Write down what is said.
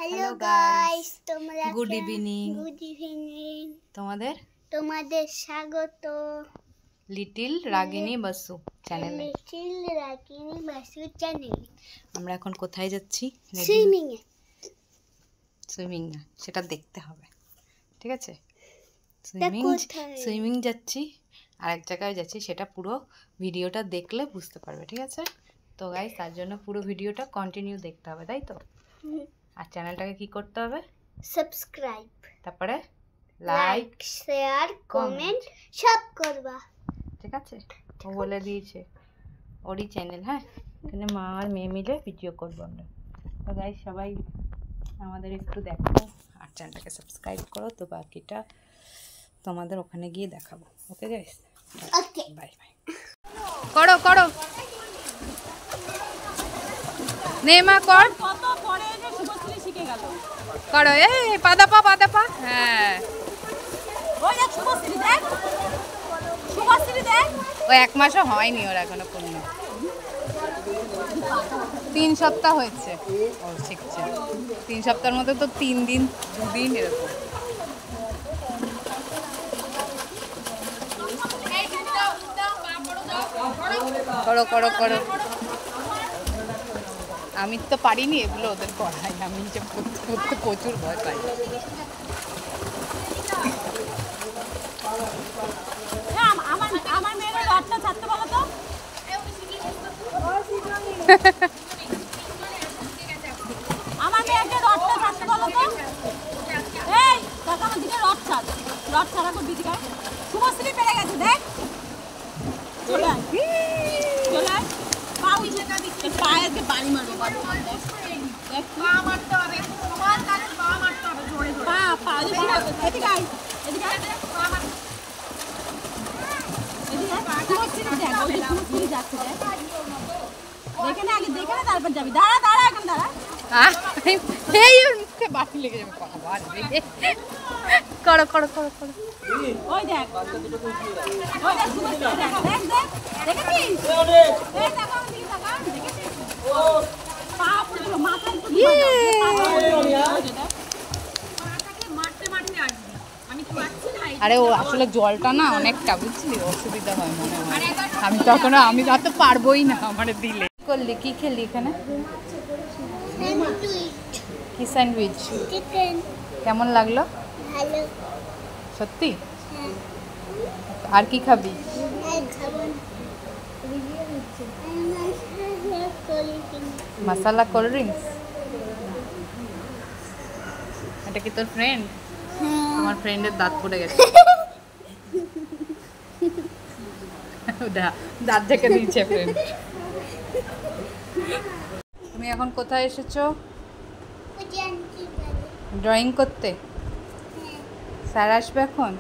Hello guys good evening তোমাদের স্বাগত little রাগিনী বাসু চ্যানেলে। লিটল রাগিনী বাসু চ্যানেল। আমরা এখন কোথায় যাচ্ছি? সুইমিং না, সেটা দেখতে হবে, ঠিক আছে? সুইমিং যাচ্ছি, আরেক জায়গায় যাচ্ছি, সেটা পুরো ভিডিওটা দেখলে বুঝতে পারবে, ঠিক আছে? তো গাইস, তার জন্য পুরো ভিডিওটা কন্টিনিউ দেখতে হবে, তাই তো? আর চ্যানেলটাকে কি করতে হবে? সাবস্ক্রাইব, তারপরে লাইক, শেয়ার, কমেন্ট সব করবা, ঠিক আছে? ও বলে দিয়েছে, ওরই চ্যানেল। হ্যাঁ, এখানে মা আর মেয়ে মিলে ভিডিও করবো আমরা। তো গাইস, সবাই আমাদের একটু দেখো আর চ্যানেলটাকে সাবস্ক্রাইব করো। তো বাকিটা তোমাদের ওখানে গিয়ে দেখাবো। ওকে গাইস, ওকে, বাই বাই। করো করো, নেমা কর, কত পরে এসে শুভশ্রী শিখে গেল। করো, এই পাদাপা পাদাপা। হ্যাঁ, ওই দেখ শুভশ্রী, দেখ শুভশ্রী, দেখ। ও এক মাসও হয়নি ওর এখনো পূর্ণ, 3 সপ্তাহ হয়েছে ও শিখছে। 3 সপ্তাহের মধ্যে তো 3 দিন 2 দিন এরকম। করো করো করো। আমি তো পারিনি এগুলো, ওদের পড়াই। আমি হিসেব করতে করতে প্রচুর ভয় পাই। আমার মেয়ের রথটা ছাড়তে বলো তো। আমার মেয়েকে রথটা ছাড়তে বলো তো। এই কাকা, আমার দিকে রথ ছাড়া করবি দিকে। শুভশ্রী পেরে গেছে, দেখ। চলে আয়, চলে আয়। পা উঠে পায়েতে বাড়ি মারবো, দেখ। পা মারতে হবে, সমান কালে পা মারতে হবে, জোরে জোরে। পা এদিকে আয়, এদিকে আয়, পা মার। তারপর যাবি। দাঁড়া দাঁড়া, এখন দাঁড়া। এই ওর মুখে বাড়ি লেগে যাবে। করো করো করো করো। ওই দেখ, ওই দেখ, দেখ দেখ, দেখেছিস? দেখ, দেখো, আমার দিকে তাকা, দেখেছিস? পা পুরো মাথায় একটু মারতে মারতে আসবি। আমি তো পাচ্ছি না। আরে ও আসলে জলটা না অনেকটা, বুঝলি, অসুবিধা হয় মনে হয়। আমি তখন আমি তো পারবোই না আমার দিলে। করলি কি খেলি এখানে? কি স্যান্ডউইচ? চিকেন। কেমন লাগলো? ভালো। সত্যি? আর কি খাবি? মশলা কোল্ড ড্রিঙ্কস। এটা কি তোর ফ্রেন্ড? তোমার ফ্রেন্ডের দাঁত পড়ে গেছে। দাঁত থেকে দিয়েছে ফ্রেন্ড। তুমি এখন কোথায় এসেছো? ড্রয়িং করতে? স্যার আসবে এখন?